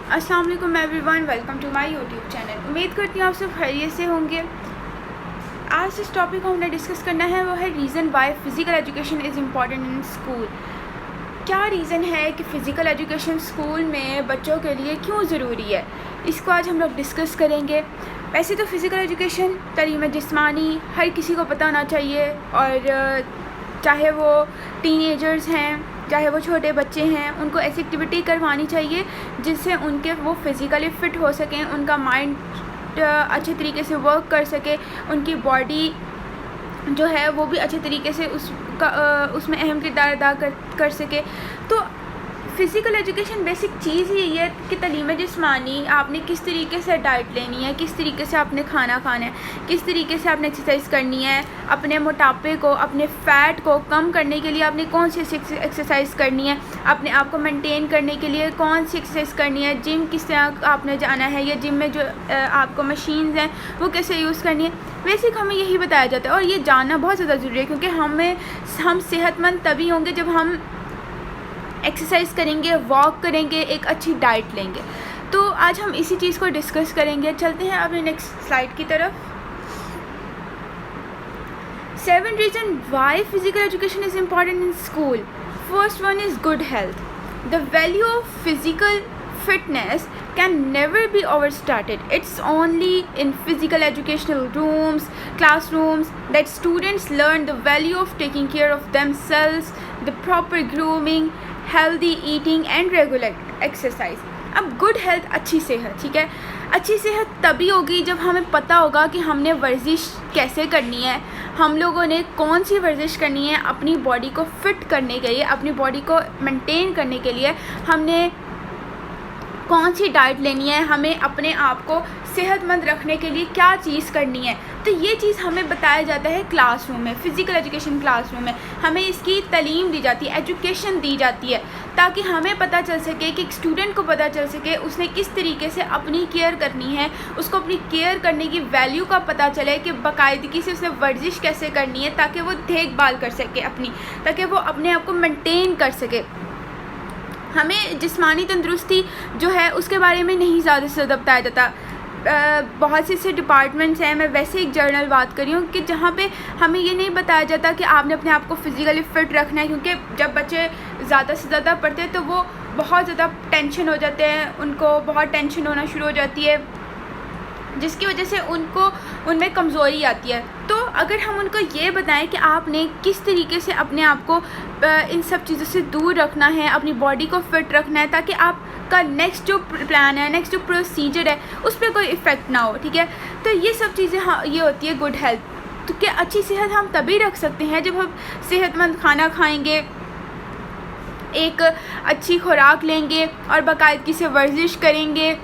अस्सलाम वालेकुम everyone, welcome to my YouTube channel. उम्मीद करती हूँ आप सब खैरियत से होंगे। आज जिस टॉपिक को हमने डिस्कस करना है वो है reason why physical education is important in school. क्या रीज़न है कि फ़िज़िकल एजुकेशन स्कूल में बच्चों के लिए क्यों ज़रूरी है, इसको आज हम लोग डिस्कस करेंगे। वैसे तो फ़िज़िकल एजुकेशन तालीम जिस्मानी हर किसी को पता होना चाहिए, और चाहे वो टीनेजर्स हैं चाहे वो छोटे बच्चे हैं, उनको ऐसी एक्टिविटी करवानी चाहिए जिससे उनके वो फिज़िकली फ़िट हो सकें, उनका माइंड अच्छे तरीके से वर्क कर सके, उनकी बॉडी जो है वो भी अच्छे तरीके से उसमें अहम किरदार अदा कर सके। तो फ़िज़िकल एजुकेशन बेसिक चीज़ ही है कि तालीम जिस्मानी आपने किस तरीके से डाइट लेनी है, किस तरीके से आपने खाना खाना है, किस तरीके से आपने एक्सरसाइज करनी है, अपने मोटापे को, अपने फ़ैट को कम करने के लिए आपने कौन सी एक्सरसाइज करनी है, अपने आप को मेंटेन करने के लिए कौन सी एक्सरसाइज करनी है, जिम किस तरह आपने जाना है, या जिम में जो आपको मशीन्स हैं वो कैसे यूज़ करनी है। बेसिक हमें यही बताया जाता है, और ये जानना बहुत ज़्यादा ज़रूरी है क्योंकि हम सेहतमंद तभी होंगे जब हम एक्सरसाइज करेंगे, वॉक करेंगे, एक अच्छी डाइट लेंगे। तो आज हम इसी चीज़ को डिस्कस करेंगे। चलते हैं अपने नेक्स्ट स्लाइड की तरफ। 7 reasons why physical education is important in school. First one is good health. The value of physical fitness can never be overstated. It's only in physical educational classrooms that students learn the value of taking care of themselves, the proper grooming, healthy eating and regular exercise. अब good health, अच्छी सेहत, ठीक है। अच्छी सेहत तभी होगी जब हमें पता होगा कि हमने वर्जिश कैसे करनी है, हम लोगों ने कौन सी वर्जिश करनी है अपनी बॉडी को फिट करने के लिए, अपनी बॉडी को मेंटेन करने के लिए हमने कौन सी डाइट लेनी है, हमें अपने आप को सेहतमंद रखने के लिए क्या चीज़ करनी है। तो ये चीज़ हमें बताया जाता है क्लासरूम में, फ़िज़िकल एजुकेशन क्लासरूम में हमें इसकी तालीम दी जाती है, एजुकेशन दी जाती है, ताकि हमें पता चल सके कि एक स्टूडेंट को पता चल सके उसने किस तरीके से अपनी केयर करनी है, उसको अपनी केयर करने की वैल्यू का पता चले कि बाकायदगी से उसने वर्जिश कैसे करनी है ताकि वो देखभाल कर सके अपनी, ताकि वो अपने आप को मेंटेन कर सके। हमें जिस्मानी तंदुरुस्ती जो है उसके बारे में नहीं ज़्यादा से ज़्यादा बताया जाता। बहुत से ऐसे डिपार्टमेंट्स हैं, मैं वैसे एक जर्नल बात कर रही हूँ कि जहाँ पे हमें ये नहीं बताया जाता कि आपने अपने आप को फ़िज़िकली फ़िट रखना है, क्योंकि जब बच्चे ज़्यादा से ज़्यादा पढ़ते हैं तो वो बहुत ज़्यादा टेंशन हो जाते हैं, उनको बहुत टेंशन होना शुरू हो जाती है, जिसकी वजह से उनमें कमज़ोरी आती है। तो अगर हम उनको ये बताएं कि आपने किस तरीके से अपने आप को इन सब चीज़ों से दूर रखना है, अपनी बॉडी को फिट रखना है, ताकि आपका नेक्स्ट जो प्लान है, नेक्स्ट जो प्रोसीजर है उस पर कोई इफ़ेक्ट ना हो, ठीक है। तो ये सब चीज़ें ये होती है गुड हेल्थ। तो क्या अच्छी सेहत हम तभी रख सकते हैं जब हम सेहतमंद खाना खाएँगे, एक अच्छी खुराक लेंगे और बाकायदगी से वर्जिश करेंगे।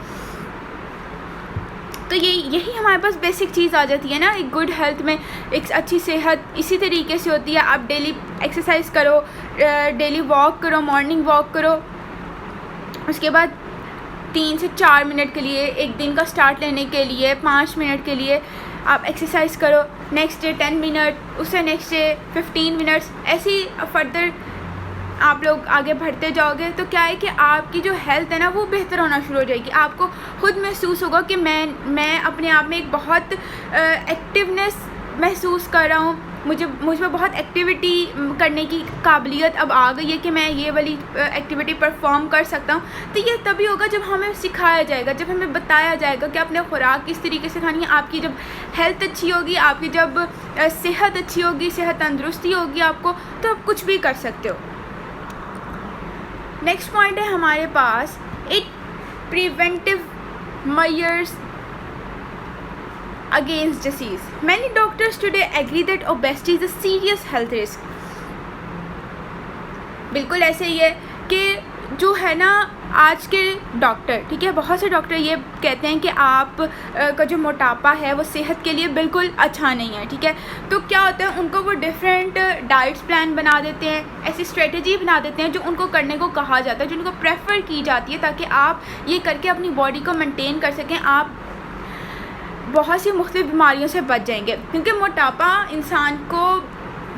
तो यही हमारे पास बेसिक चीज़ आ जाती है ना। एक गुड हेल्थ में एक अच्छी सेहत इसी तरीके से होती है। आप डेली एक्सरसाइज करो, डेली वॉक करो, मॉर्निंग वॉक करो, उसके बाद 3 से 4 मिनट के लिए, एक दिन का स्टार्ट लेने के लिए 5 मिनट के लिए आप एक्सरसाइज करो, नेक्स्ट डे 10 मिनट, उससे नेक्स्ट डे 15 मिनट्स, ऐसी फर्दर आप लोग आगे बढ़ते जाओगे तो क्या है कि आपकी जो हेल्थ है ना वो बेहतर होना शुरू हो जाएगी। आपको खुद महसूस होगा कि मैं अपने आप में एक बहुत एक्टिवनेस महसूस कर रहा हूँ, मुझ में बहुत एक्टिविटी करने की काबिलियत अब आ गई है कि मैं ये वाली एक्टिविटी परफॉर्म कर सकता हूँ। तो ये तभी होगा जब हमें सिखाया जाएगा, जब हमें बताया जाएगा कि अपने खुराक किस तरीके से खानी है। आपकी जब हेल्थ अच्छी होगी, आपकी जब सेहत अच्छी होगी, सेहत तंदुरुस्ती होगी आपको, तो आप कुछ भी कर सकते हो। नेक्स्ट पॉइंट है हमारे पास एक preventive measures against disease. Many doctors today agree that obesity is a serious health risk. बिल्कुल ऐसे ही है कि जो है ना आज के डॉक्टर, ठीक है, बहुत से डॉक्टर ये कहते हैं कि आप का जो मोटापा है वो सेहत के लिए बिल्कुल अच्छा नहीं है, ठीक है। तो क्या होता है, उनको वो डिफरेंट डाइट्स प्लान बना देते हैं, ऐसी स्ट्रेटजी बना देते हैं जो उनको करने को कहा जाता है, जो उनको प्रेफर की जाती है, ताकि आप ये करके अपनी बॉडी को मेंटेन कर सकें, आप बहुत सी मुख्तलिफ बीमारियों से बच जाएंगे। क्योंकि मोटापा इंसान को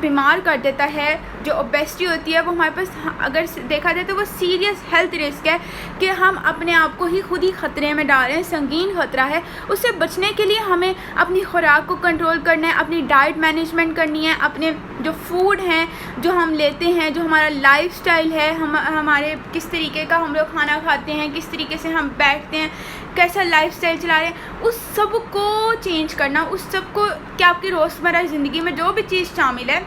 बीमार कर देता है, जो ओबेसिटी होती है वो हमारे पास अगर देखा जाए तो वो सीरियस हेल्थ रिस्क है कि हम अपने आप को ही खुद ही ख़तरे में डाल रहे हैं, संगीन ख़तरा है। उससे बचने के लिए हमें अपनी खुराक को कंट्रोल करना है, अपनी डाइट मैनेजमेंट करनी है, अपने जो फूड हैं जो हम लेते हैं, जो हमारा लाइफस्टाइल है, हमारे किस तरीके का हम लोग खाना खाते हैं, किस तरीके से हम बैठते हैं, कैसा लाइफस्टाइल चला रहे हैं, उस सब को चेंज करना, उस सब को कि आपकी रोज़मर्रा ज़िंदगी में जो भी चीज़ शामिल है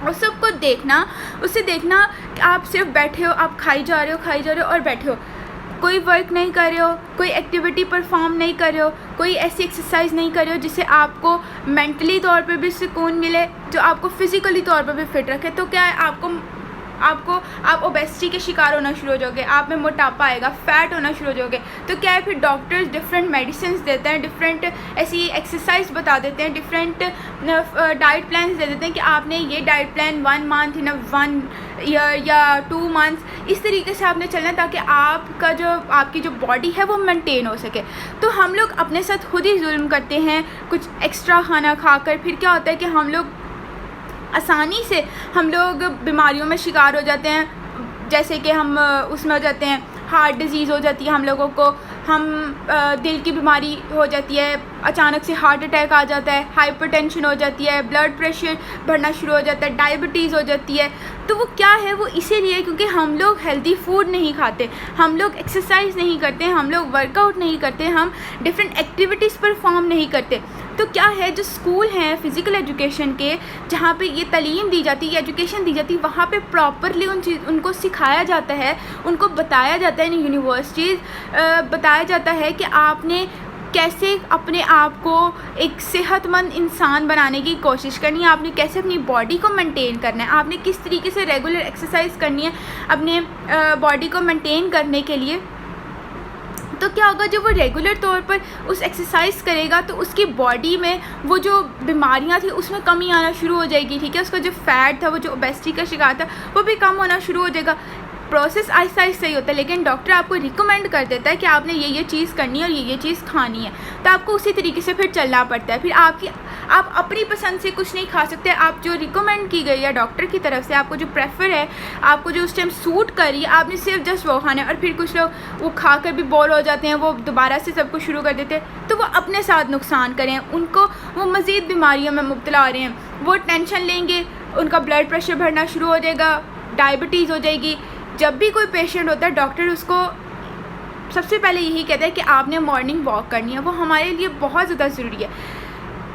उस सब को देखना, उससे देखना कि आप सिर्फ बैठे हो, आप खाई जा रहे हो और बैठे हो, कोई वर्क नहीं कर रहे हो, कोई एक्टिविटी परफॉर्म नहीं कर रहे हो, कोई ऐसी एक्सरसाइज नहीं कर रहे हो जिससे आपको मेंटली तौर पे भी सुकून मिले, जो आपको फिज़िकली तौर पे भी फिट रखे। तो क्या है, आप ओबेसिटी के शिकार होना शुरू हो जाओगे, आप में मोटापा आएगा, फ़ैट होना शुरू हो जाओगे। तो क्या है, फिर डॉक्टर्स डिफरेंट मेडिसिन देते हैं, डिफरेंट ऐसी एक्सरसाइज बता देते हैं, डिफरेंट डाइट प्लान्स दे देते हैं कि आपने ये diet plan 1 month in 1 year या 2 मंथ्स इस तरीके से आपने चलना है ताकि आपकी जो बॉडी है वो मेंटेन हो सके। तो हम लोग अपने साथ खुद ही जुल्म करते हैं कुछ एक्स्ट्रा खाना खाकर। फिर क्या होता है कि हम लोग आसानी से बीमारियों में शिकार हो जाते हैं, जैसे कि हम उसमें हो जाते हैं, हार्ट डिजीज़ हो जाती है हम लोगों को, हम दिल की बीमारी हो जाती है, अचानक से हार्ट अटैक आ जाता है, हाइपरटेंशन हो जाती है, ब्लड प्रेशर बढ़ना शुरू हो जाता है, डायबिटीज़ हो जाती है। तो वो क्या है, वो इसीलिए क्योंकि हम लोग हेल्दी फूड नहीं खाते, हम लोग एक्सरसाइज नहीं करते, हम लोग वर्कआउट नहीं करते, हम डिफरेंट एक्टिविटीज़ परफॉर्म नहीं करते। तो क्या है, जो स्कूल हैं फ़िज़िकल एजुकेशन के, जहाँ पे ये तालीम दी जाती है, एजुकेशन दी जाती है, वहाँ पे प्रॉपरली उनको सिखाया जाता है, उनको बताया जाता है, इन यूनिवर्सिटीज़ बताया जाता है कि आपने कैसे अपने आप को एक सेहतमंद इंसान बनाने की कोशिश करनी है, आपने कैसे अपनी बॉडी को मेंटेन करना है, आपने किस तरीके से रेगुलर एक्सरसाइज करनी है अपने बॉडी को मेंटेन करने के लिए। तो क्या होगा, जब वो रेगुलर तौर पर उस एक्सरसाइज करेगा तो उसकी बॉडी में वो जो बीमारियां थी उसमें कमी आना शुरू हो जाएगी, ठीक है। उसका जो फैट था, वो जो ओबेसिटी का शिकार था, वो भी कम होना शुरू हो जाएगा। प्रोसेस आहिस्ता आहिस्ता ही होता है, लेकिन डॉक्टर आपको रिकमेंड कर देता है कि आपने ये चीज़ करनी है और ये चीज़ खानी है, तो आपको उसी तरीके से फिर चलना पड़ता है। फिर आप अपनी पसंद से कुछ नहीं खा सकते, आप जो रिकमेंड की गई है डॉक्टर की तरफ से, आपको जो प्रेफर है, आपको जो उस टाइम सूट कर रही है, आपने सिर्फ जस्ट वो खाना है। और फिर कुछ लोग वो खा कर भी बोर हो जाते हैं, वो दोबारा से सब कुछ शुरू कर देते हैं, तो वो अपने साथ नुकसान करें, उनको वो मज़ीद बीमारियों में मुब्तला हो रहे हैं, वो टेंशन लेंगे, उनका ब्लड प्रेशर बढ़ना शुरू हो जाएगा, डायबिटीज़ हो जाएगी। जब भी कोई पेशेंट होता है, डॉक्टर उसको सबसे पहले यही कहता है कि आपने मॉर्निंग वॉक करनी है, वो हमारे लिए बहुत ज़्यादा ज़रूरी है।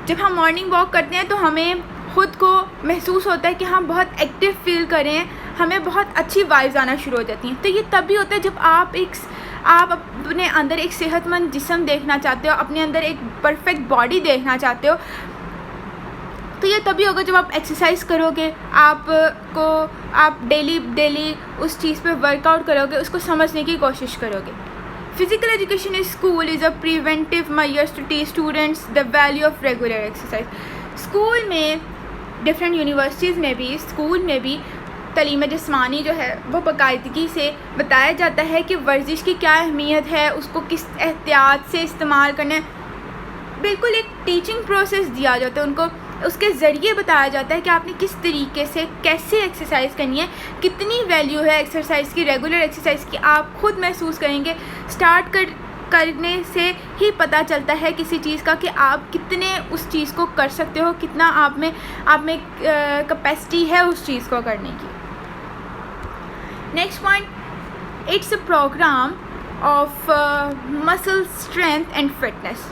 जब हम मॉर्निंग वॉक करते हैं तो हमें ख़ुद को महसूस होता है कि हम बहुत एक्टिव फील करें, हमें बहुत अच्छी वाइब्स आना शुरू हो जाती हैं। तो ये तभी होता है जब आप अपने अंदर एक सेहतमंद जिस्म देखना चाहते हो, अपने अंदर एक परफेक्ट बॉडी देखना चाहते हो, तो ये तभी होगा जब आप एक्सरसाइज करोगे, आप डेली उस चीज़ पे वर्कआउट करोगे, उसको समझने की कोशिश करोगे। Physical education in school is a preventive measures to teach students the value of regular exercise. School में, डिफरेंट यूनिवर्सिटीज़ में भी, स्कूल में भी तालीम जिस्मानी जो है वो बाकायदगी से बताया जाता है कि वर्जिश की क्या अहमियत है, उसको किस एहतियात से इस्तेमाल करना है। बिल्कुल एक टीचिंग प्रोसेस दिया जाता है उनको, उसके ज़रिए बताया जाता है कि आपने किस तरीके से कैसे एक्सरसाइज करनी है, कितनी वैल्यू है एक्सरसाइज की, रेगुलर एक्सरसाइज की, आप खुद महसूस करेंगे। स्टार्ट करने से ही पता चलता है किसी चीज़ का कि आप कितने उस चीज़ को कर सकते हो, कितना आप में कैपेसिटी है उस चीज़ को करने की। Next point, it's a programme of muscle strength and fitness.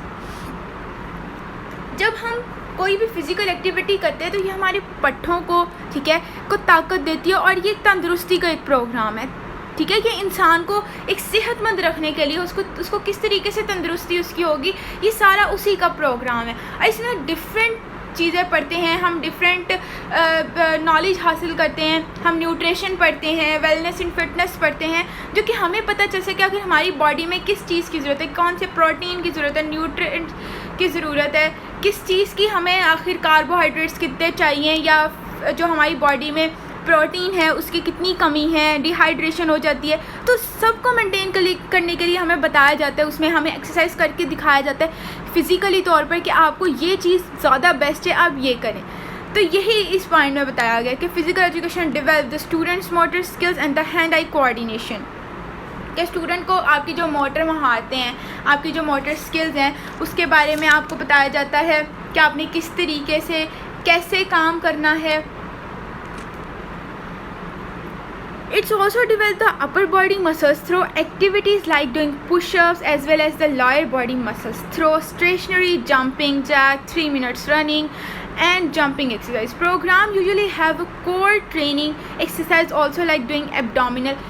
जब हम कोई भी फिज़िकल एक्टिविटी करते हैं तो ये हमारे पट्ठों को, ठीक है, को ताकत देती है, और ये तंदुरुस्ती का एक प्रोग्राम है, ठीक है। ये इंसान को एक सेहतमंद रखने के लिए उसको किस तरीके से तंदुरुस्ती उसकी होगी, ये सारा उसी का प्रोग्राम है। और इसमें डिफरेंट चीज़ें पढ़ते हैं हम, डिफरेंट नॉलेज हासिल करते हैं, हम न्यूट्रिशन पढ़ते हैं, वेलनेस एंड फिटनेस पढ़ते हैं, जो कि हमें पता चल सके आखिर हमारी बॉडी में किस चीज़ की ज़रूरत है, कौन से प्रोटीन की ज़रूरत है, न्यूट्रिएंट की ज़रूरत है, किस चीज़ की हमें आखिर कार्बोहाइड्रेट्स कितने चाहिए, या जो हमारी बॉडी में प्रोटीन है उसकी कितनी कमी है, डिहाइड्रेशन हो जाती है। तो सबको मेंटेन करने के लिए हमें बताया जाता है, उसमें हमें एक्सरसाइज करके दिखाया जाता है फ़िज़िकली तौर पर कि आपको ये चीज़ ज़्यादा बेस्ट है, आप ये करें। तो यही इस पॉइंट में बताया गया कि physical education develop the students motor skills and the hand eye coordination, कि स्टूडेंट को आपकी जो मोटर महारतें हैं, आपकी जो मोटर स्किल्स हैं, उसके बारे में आपको बताया जाता है कि आपने किस तरीके से कैसे काम करना है। It's also develop the upper body muscles through activities like doing push-ups as well as the lower body muscles through stationary jumping jack, 3 minutes running and jumping exercise. Program usually have a core training exercise also like doing abdominal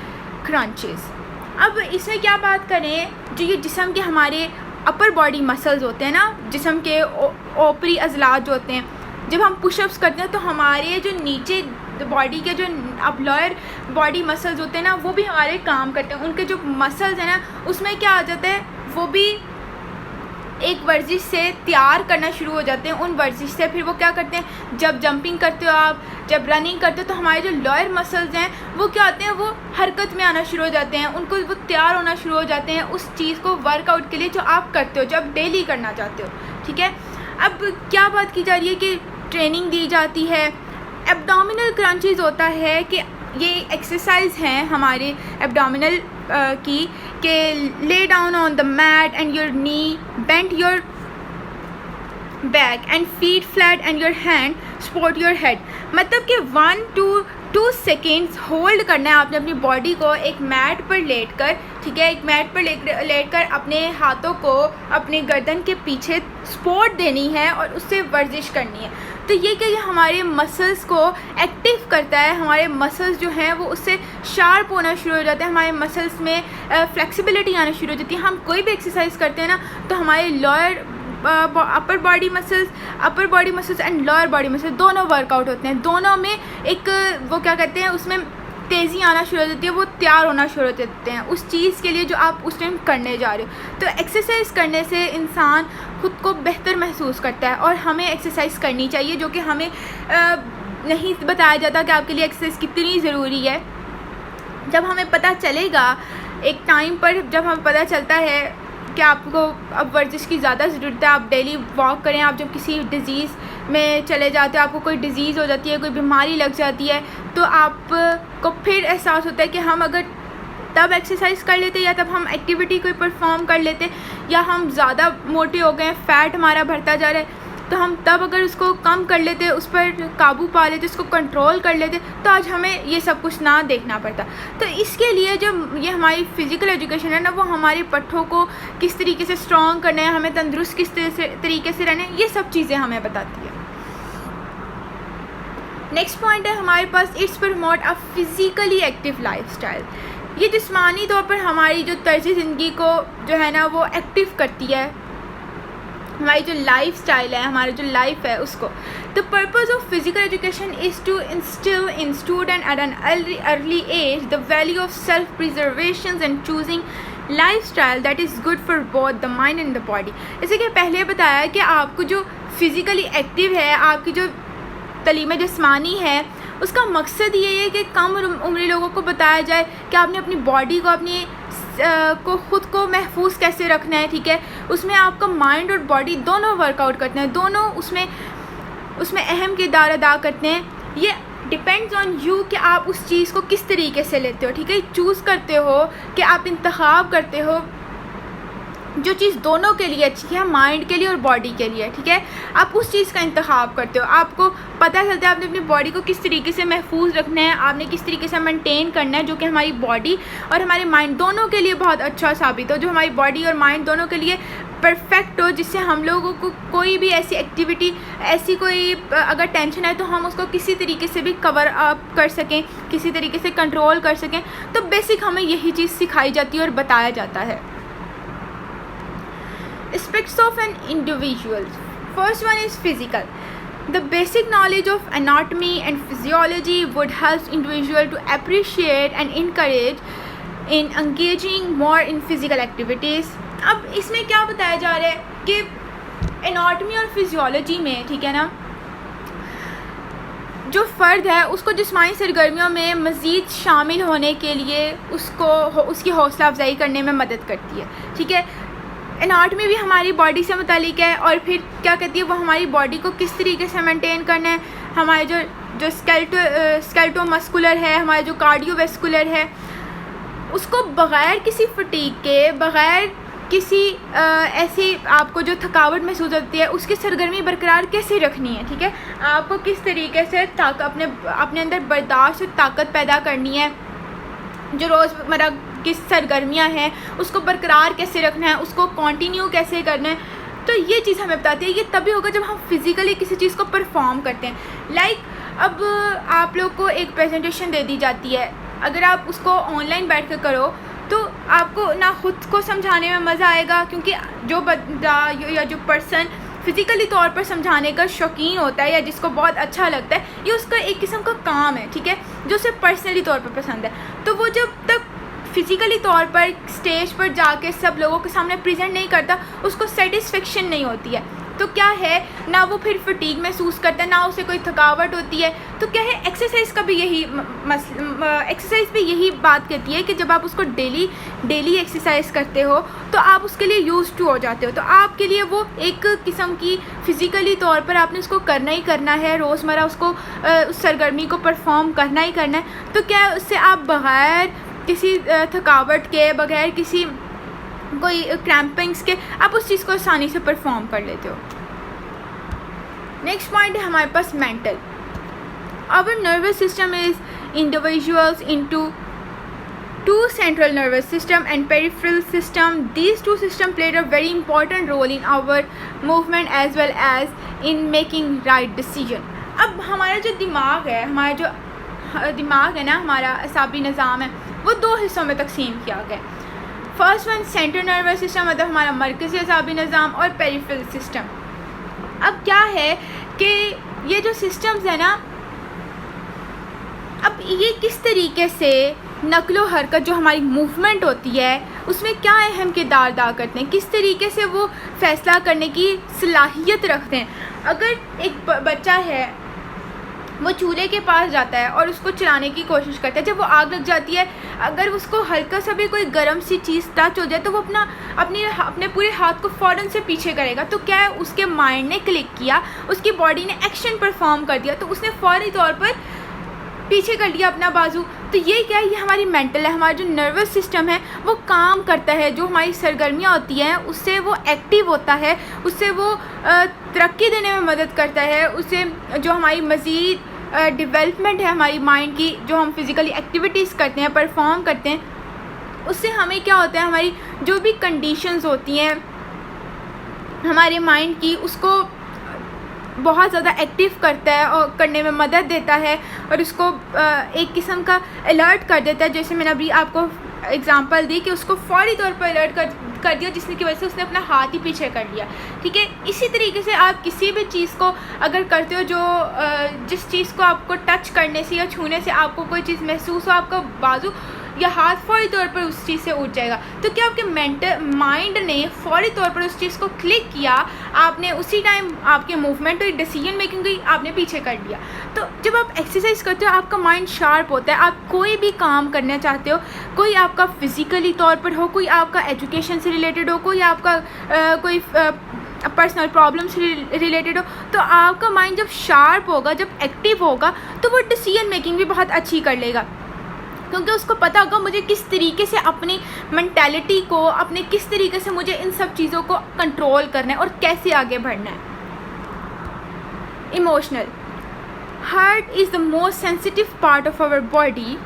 crunches. अब इसमें क्या बात करें, जो ये जिस्म के हमारे अपर बॉडी मसल्स होते हैं ना, जिस्म के ओपरी अजलात जो होते हैं, जब हम पुशअप्स करते हैं तो हमारे जो नीचे बॉडी के जो अब लोअर बॉडी मसल्स होते हैं ना, वो भी हमारे काम करते हैं। उनके जो मसल्स हैं ना, उसमें क्या आ जाता है, वो भी एक वर्जिश से तैयार करना शुरू हो जाते हैं। उन वर्जिश से फिर वो क्या करते हैं, जब जंपिंग करते हो आप, जब रनिंग करते हो, तो हमारे जो लोअर मसल्स हैं वो क्या होते हैं, वो हरकत में आना शुरू हो जाते हैं, उनको वो तैयार होना शुरू हो जाते हैं उस चीज़ को वर्कआउट के लिए जो आप करते हो, जब डेली करना चाहते हो। ठीक है, अब क्या बात की जा रही है कि ट्रेनिंग दी जाती है। एब्डोमिनल क्रंचेस होता है कि ये एक्सरसाइज हैं हमारे एब्डोमिनल की, के lay down on the mat and your knee bent your back and feet flat and your hand support your head. मतलब कि 1 to 2 सेकेंड्स होल्ड करना है आपने अपनी बॉडी को एक मैट पर लेट कर। ठीक है, एक मैट पर लेट कर अपने हाथों को अपने गर्दन के पीछे सपोर्ट देनी है और उससे वर्जिश करनी है। तो ये क्या, ये हमारे मसल्स को एक्टिव करता है, हमारे मसल्स जो हैं वो उससे शार्प होना शुरू हो जाते हैं, हमारे मसल्स में फ्लेक्सिबिलिटी आना शुरू हो जाती है। हम कोई भी एक्सरसाइज करते हैं ना, तो हमारे lower upper body muscles and lower body muscles दोनों वर्कआउट होते हैं। दोनों में एक वो क्या कहते हैं, उसमें तेज़ी आना शुरू हो जाती है, वो तैयार होना शुरू हो जाते हैं उस चीज़ के लिए जो आप उस टाइम करने जा रहे हो। तो एक्सरसाइज करने से इंसान खुद को बेहतर महसूस करता है और हमें एक्सरसाइज करनी चाहिए, जो कि हमें नहीं बताया जाता कि आपके लिए एक्सरसाइज कितनी ज़रूरी है। जब हमें पता चलेगा एक टाइम पर, जब हमें पता चलता है कि आपको अब वर्जिश की ज़्यादा ज़रूरत है, आप डेली वॉक करें। आप जब किसी डिज़ीज़ में चले जाते हो, आपको कोई डिज़ीज़ हो जाती है, कोई बीमारी लग जाती है, तो आपको फिर एहसास होता है कि हम अगर तब एक्सरसाइज कर लेते या तब हम एक्टिविटी कोई परफॉर्म कर लेते, या हम ज़्यादा मोटे हो गए, फ़ैट हमारा बढ़ता जा रहा है, तो हम तब अगर उसको कम कर लेते, उस पर काबू पा लेते, उसको कंट्रोल कर लेते, तो आज हमें ये सब कुछ ना देखना पड़ता। तो इसके लिए जो ये हमारी फ़िज़िकल एजुकेशन है ना, वो हमारे पट्ठों को किस तरीके से स्ट्रॉन्ग करना है, हमें तंदुरुस्त किस तरीके से रहना है, ये सब चीज़ें हमें बताती है। नेक्स्ट पॉइंट है हमारे पास, it's promote a physically active lifestyle. ये जिस्मानी तौर पर हमारी जो तर्ज ज़िंदगी को जो है ना वो एक्टिव करती है, हमारी जो लाइफ स्टाइल है, हमारा जो लाइफ है उसको। The purpose of physical education is to instil in student at an early age the value of self preservation and choosing life style that is good for both the mind and the body. जैसे कि पहले बताया कि आपको जो physically active है, आपकी जो तलीम जिस्मानी है, उसका मकसद ये है कि कम उम्री लोगों को बताया जाए कि आपने अपनी बॉडी को, अपनी को ख़ुद को महफूज कैसे रखना है। ठीक है, उसमें आपका माइंड और बॉडी दोनों वर्कआउट करते हैं, दोनों उसमें अहम किरदार अदा करते हैं। ये डिपेंड्स ऑन यू कि आप उस चीज़ को किस तरीके से लेते हो। ठीक है, चूज़ करते हो कि आप इंतखाब करते हो जो चीज़ दोनों के लिए अच्छी है, माइंड के लिए और बॉडी के लिए। ठीक है, आप उस चीज़ का इंतखाब करते हो, आपको पता चलता है आपने अपनी बॉडी को किस तरीके से महफूज रखना है, आपने किस तरीके से मेंटेन करना है, जो कि हमारी बॉडी और हमारे माइंड दोनों के लिए बहुत अच्छा साबित हो, जो हमारी बॉडी और माइंड दोनों के लिए परफेक्ट हो, जिससे हम लोगों को कोई भी ऐसी एक्टिविटी, ऐसी कोई अगर टेंशन है तो हम उसको किसी तरीके से भी कवर अप कर सकें, किसी तरीके से कंट्रोल कर सकें। तो बेसिक हमें यही चीज़ सिखाई जाती है और बताया जाता है। Aspects of an individual. First one is physical. The basic knowledge of anatomy and physiology would help individual to appreciate and encourage in engaging more in physical activities. अब इसमें क्या बताया जा रहा है कि एनाटमी और फिजियोलॉजी में, ठीक है ना, जो फ़र्द है उसको जिस्मानी सरगर्मियों में मज़ीद शामिल होने के लिए उसकी हौसला अफजाई करने में मदद करती है। ठीक है, एनाटमी भी हमारी बॉडी से मुतालिक है और फिर क्या कहती है, वो हमारी बॉडी को किस तरीके से मेंटेन करना है, हमारे जो स्केल्टोमस्कुलर है, हमारा जो कार्डियोवेस्कुलर है, उसको बग़ैर किसी फटीग के, बग़ैर किसी ऐसी आपको जो थकावट महसूस होती है, उसकी सरगर्मी बरकरार कैसे रखनी है, ठीक है। आपको किस तरीके से अपने अंदर बर्दाश्त और ताकत पैदा करनी है, जो रोज़मर्रा की सरगर्मियाँ हैं उसको बरकरार कैसे रखना है, उसको कंटिन्यू कैसे करना है, तो ये चीज़ हमें बताती है। ये तभी होगा जब हम फिज़िकली किसी चीज़ को परफॉर्म करते हैं। अब आप लोग को एक प्रेजेंटेशन दे दी जाती है, अगर आप उसको ऑनलाइन बैठ कर करो तो आपको ना खुद को समझाने में मज़ा आएगा, क्योंकि जो बंदा या जो पर्सन फ़िज़िकली तौर पर समझाने का शौकीन होता है या जिसको बहुत अच्छा लगता है, ये उसका एक किस्म का काम है, ठीक है, जो उसे पर्सनली तौर पर पसंद है। तो वो जब तक फ़िज़िकली तौर पर स्टेज पर जाके सब लोगों के सामने प्रेजेंट नहीं करता, उसको सेटिस्फेक्शन नहीं होती है। तो क्या है, ना वो फिर फटीग महसूस करता है, ना उसे कोई थकावट होती है। तो क्या है, एक्सरसाइज का भी एक्सरसाइज भी यही बात कहती है कि जब आप उसको डेली एक्सरसाइज करते हो तो आप उसके लिए यूज़ टू हो जाते हो। तो आपके लिए वो एक किस्म की फ़िज़िकली तौर पर आपने उसको करना ही करना है, रोज़मर्रा उसको उस सरगर्मी को परफॉर्म करना ही करना है। तो क्या है, उससे आप बग़ैर किसी थकावट के, बग़ैर किसी कोई क्रैम्पिंग्स के, आप उस चीज़ को आसानी से परफॉर्म कर लेते हो। नेक्स्ट पॉइंट है हमारे पास mental. Our nervous system is individuals into two central nervous system and peripheral system. These two systems played a very important role in our movement as well as in making right decision. अब हमारा जो दिमाग है, हमारा असाबी निज़ाम है, वो दो हिस्सों में तकसीम किया गया। First one central nervous system, मतलब हमारा मरकज़ी असाबी निज़ाम, और पेरिफेरल सिस्टम। अब क्या है कि ये जो सिस्टम्स है ना, अब ये किस तरीके से नक़्लो हरकत, जो हमारी मूवमेंट होती है, उसमें क्या अहम किरदार अदा करते हैं, किस तरीके से वो फ़ैसला करने की सलाहियत रखते हैं। अगर एक बच्चा है, वो चूल्हे के पास जाता है और उसको चलाने की कोशिश करता है, जब वो आग लग जाती है, अगर उसको हल्का सा भी कोई गर्म सी चीज़ टच हो जाए तो वो अपने पूरे हाथ को फ़ौरन से पीछे करेगा। तो क्या है, उसके माइंड ने क्लिक किया, उसकी बॉडी ने एक्शन परफॉर्म कर दिया, तो उसने फ़ौरी तौर पर पीछे कर लिया अपना बाजू। तो ये क्या है, ये हमारी मेंटल है, हमारा जो नर्वस सिस्टम है वो काम करता है, जो हमारी सरगर्मियाँ होती हैं उससे वो एक्टिव होता है, उससे वो तरक्की देने में मदद करता है, उससे जो हमारी मज़ीद डेवलपमेंट है हमारी माइंड की, जो हम फिज़िकली एक्टिविटीज़ करते हैं, परफॉर्म करते हैं, उससे हमें क्या होता है, हमारी जो भी कंडीशंस होती हैं हमारे माइंड की, उसको बहुत ज़्यादा एक्टिव करता है और करने में मदद देता है, और उसको एक किस्म का अलर्ट कर देता है। जैसे मैंने अभी आपको एग्ज़ाम्पल दी कि उसको फ़ौरी तौर पर अलर्ट कर दिया, जिसने की वजह से उसने अपना हाथ ही पीछे कर लिया, ठीक है। इसी तरीके से आप किसी भी चीज़ को अगर करते हो, जो जिस चीज़ को आपको टच करने से या छूने से आपको कोई चीज़ महसूस हो, आपका बाजू या हाथ फ़ौरी तौर पर उस चीज़ से उठ जाएगा। तो क्या आपके माइंड ने फ़ौरी तौर पर उस चीज़ को क्लिक किया, आपने उसी टाइम आपके मूवमेंट और डिसीजन मेकिंग की आपने पीछे कर दिया। तो जब आप एक्सरसाइज करते हो, आपका माइंड शार्प होता है, आप कोई भी काम करना चाहते हो, कोई आपका फ़िज़िकली तौर पर हो, कोई आपका एजुकेशन से रिलेटेड हो, कोई आपका कोई पर्सनल प्रॉब्लम से रिलेटेड हो, तो आपका माइंड जब शार्प होगा, जब एक्टिव होगा, तो वो डिसीजन मेकिंग भी बहुत अच्छी कर लेगा, क्योंकि उसको पता होगा मुझे किस तरीके से अपनी मेंटालिटी को, अपने किस तरीके से मुझे इन सब चीज़ों को कंट्रोल करना है और कैसे आगे बढ़ना है। Emotional. Heart is the most sensitive part of our body.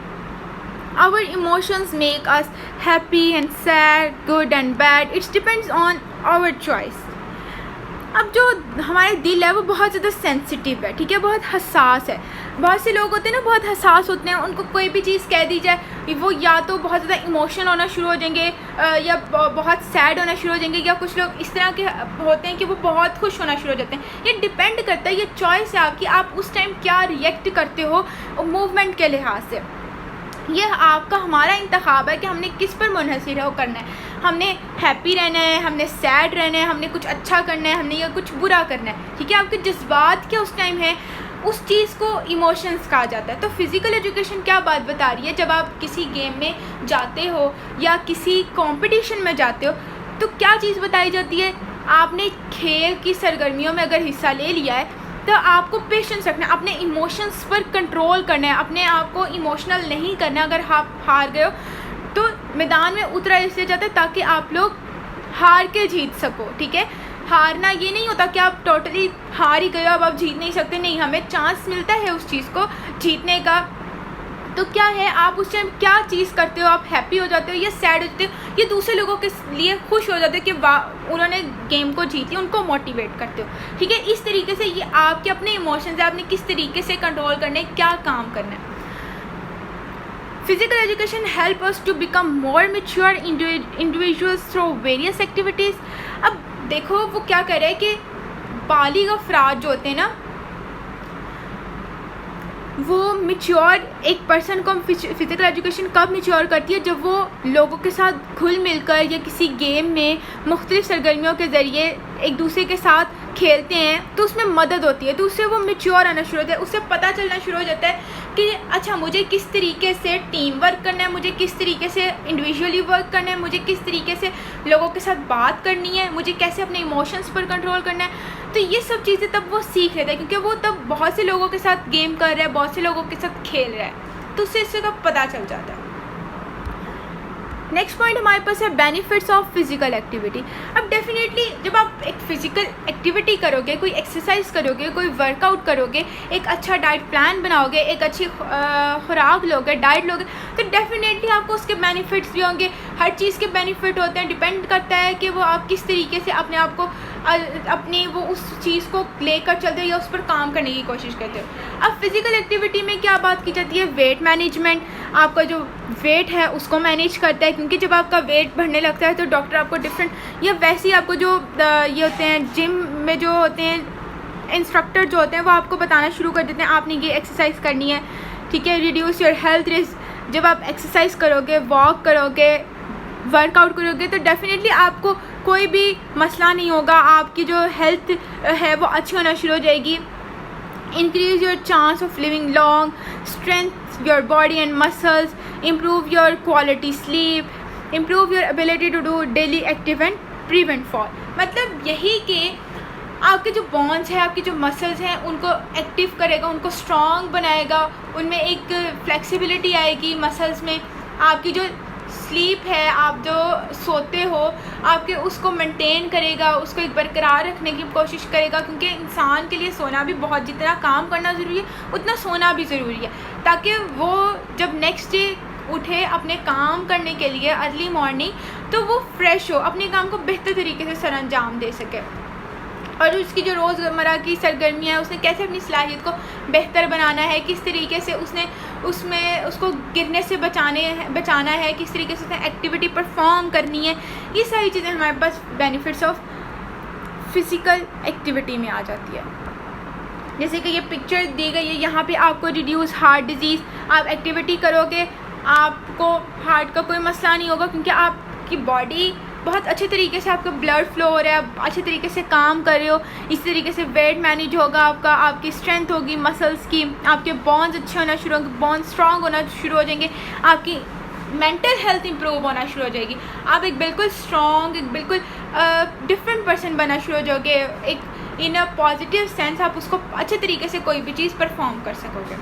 Our emotions make us happy and sad, good and bad. It depends on our choice. अब जो हमारे दिल है वो बहुत ज़्यादा सेंसिटिव है, ठीक है, बहुत हसास है। बहुत से लोग होते हैं ना, बहुत हसास होते हैं, उनको कोई भी चीज़ कह दी जाए, वो या तो बहुत ज़्यादा इमोशनल होना शुरू हो जाएंगे, या बहुत सैड होना शुरू हो जाएंगे, या कुछ लोग इस तरह के होते हैं कि वो बहुत खुश होना शुरू हो जाते हैं। ये डिपेंड करता है, ये चॉइस है आपकी, आप उस टाइम क्या रिएक्ट करते हो मूवमेंट के लिहाज से। ये आपका, हमारा इंतखाब है कि हमने किस पर मुनहसिर हो करना है। हमने हैप्पी रहना है, हमने सैड रहना है, हमने कुछ अच्छा करना है, हमने या कुछ बुरा करना है, ठीक है। आपके जज्बात क्या उस टाइम है, उस चीज़ को इमोशंस कहा जाता है। तो फिज़िकल एजुकेशन क्या बात बता रही है, जब आप किसी गेम में जाते हो या किसी कंपटीशन में जाते हो, तो क्या चीज़ बताई जाती है, आपने खेल की सरगर्मियों में अगर हिस्सा ले लिया है तो आपको पेशेंस रखना है, अपने इमोशंस पर कंट्रोल करना है, अपने आप को इमोशनल नहीं करना। अगर आप हार गए हो तो मैदान में उतरा इसलिए जाता है ताकि आप लोग हार के जीत सको, ठीक है। हारना ये नहीं होता कि आप टोटली हार ही गए हो, अब आप जीत नहीं सकते, नहीं, हमें चांस मिलता है उस चीज़ को जीतने का। तो क्या है, आप उस टाइम क्या चीज़ करते हो, आप हैप्पी हो जाते हो या सैड हो जाते हो, ये दूसरे लोगों के लिए खुश हो जाते हो कि वाह उन्होंने गेम को जीती, उनको मोटिवेट करते हो, ठीक है। इस तरीके से ये आपके अपने इमोशंस है, आपने किस तरीके से कंट्रोल करने, क्या काम करना है। Physical education help us to become more mature individuals through various activities. अब देखो वो क्या कर रहा है कि बालिग अफराद जो होते हैं ना, वो मैच्योर, एक पर्सन को फिज़िकल एजुकेशन कब मैच्योर करती है, जब वो लोगों के साथ घुल मिलकर या किसी गेम में मुख्तलिफ सरगर्मियों के ज़रिए एक दूसरे के साथ खेलते हैं तो उसमें मदद होती है, तो उससे वो मैच्योर आना शुरू होता है, उससे पता चलना शुरू हो जाता है कि अच्छा मुझे किस तरीके से टीम वर्क करना है, मुझे किस तरीके से इंडिविजुअली वर्क करना है, मुझे किस तरीके से लोगों के साथ बात करनी है, मुझे कैसे अपने इमोशंस पर कंट्रोल करना है। तो ये सब चीज़ें तब वो सीख लेता है, क्योंकि वो तब बहुत से लोगों के साथ गेम कर रहा है, बहुत से लोगों के साथ खेल रहा है, तो उससे इससे तब पता चल जाता है। नेक्स्ट पॉइंट हमारे पास है बेनिफिट्स ऑफ फिज़िकल एक्टिविटी। अब डेफिनेटली जब आप एक फ़िज़िकल एक्टिविटी करोगे, कोई एक्सरसाइज करोगे, कोई वर्कआउट करोगे, एक अच्छा डाइट प्लान बनाओगे, एक अच्छी खुराक लोगे, डाइट लोगे, तो डेफिनेटली आपको उसके बेनिफिट्स भी होंगे। हर चीज़ के बेनिफिट होते हैं, डिपेंड करता है कि वो आप किस तरीके से अपने आप को अपनी वो उस चीज़ को लेकर चलते हो या उस पर काम करने की कोशिश करते हो। अब फिज़िकल एक्टिविटी में क्या बात की जाती है, वेट मैनेजमेंट। आपका जो वेट है उसको मैनेज करता है, क्योंकि जब आपका वेट बढ़ने लगता है तो डॉक्टर आपको डिफरेंट, या वैसे ही आपको जो ये होते हैं जिम में जो होते हैं इंस्ट्रक्टर जो होते हैं वो आपको बताना शुरू कर देते हैं आपने ये एक्सरसाइज करनी है, ठीक है। Reduce your health risk. जब आप एक्सरसाइज करोगे, वॉक करोगे, वर्कआउट करोगे, तो डेफिनेटली आपको कोई भी मसला नहीं होगा, आपकी जो हेल्थ है वो अच्छी होना शुरू हो जाएगी। Increase your chance of living long, strength your body and muscles, improve your quality sleep, improve your ability to do daily active and prevent fall. मतलब यही कि आपके जो बॉन्स हैं, आपकी जो मसल्स हैं, उनको एक्टिव करेगा, उनको स्ट्रॉन्ग बनाएगा, उनमें एक फ्लेक्सिबिलिटी आएगी मसल्स में। आपकी जो स्लीप है, आप जो सोते हो, आपके उसको मेंटेन करेगा, उसको एक बरकरार रखने की कोशिश करेगा, क्योंकि इंसान के लिए सोना भी बहुत, जितना काम करना ज़रूरी है उतना सोना भी ज़रूरी है, ताकि वो जब नेक्स्ट डे उठे अपने काम करने के लिए अर्ली मॉर्निंग, तो वो फ्रेश हो, अपने काम को बेहतर तरीके से सर अंजाम दे सके। और उसकी जो रोज़मर्रा की सरगर्मियाँ हैं, उसने कैसे अपनी सलाहियत को बेहतर बनाना है, किस तरीके से उसने उसमें उसको गिरने से बचाना है, किस तरीके से उसने एक्टिविटी परफॉर्म करनी है, ये सारी चीज़ें हमारे पास बेनिफिट्स ऑफ फिज़िकल एक्टिविटी में आ जाती है। जैसे कि ये पिक्चर दी गई है, यहाँ पे आपको रिड्यूस हार्ट डिजीज़, आप एक्टिविटी करोगे आपको हार्ट का कोई मसला नहीं होगा, क्योंकि आपकी बॉडी बहुत अच्छे तरीके से, आपका ब्लड फ्लो हो रहा है, आप अच्छे तरीके से काम कर रहे हो, इस तरीके से वेट मैनेज होगा आपका, आपकी स्ट्रेंथ होगी मसल्स की, आपके बॉन्स अच्छे होना शुरू होंगे, बॉन्स स्ट्रॉन्ग होना शुरू हो जाएंगे, आपकी मेंटल हेल्थ इंप्रूव होना शुरू हो जाएगी, आप एक बिल्कुल स्ट्रॉन्ग, एक बिल्कुल डिफरेंट पर्सन बनना शुरू हो जाओगे, एक इन अ पॉजिटिव सेंस आप उसको अच्छे तरीके से कोई भी चीज़ परफॉर्म कर सकोगे।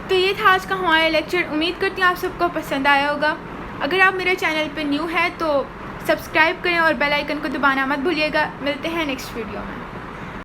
तो ये था आज का हमारा लेक्चर। उम्मीद करती हूँ आप सबको पसंद आया होगा। अगर आप मेरे चैनल पे न्यू हैं तो सब्सक्राइब करें और बेल आइकन को दबाना मत भूलिएगा। मिलते हैं नेक्स्ट वीडियो में।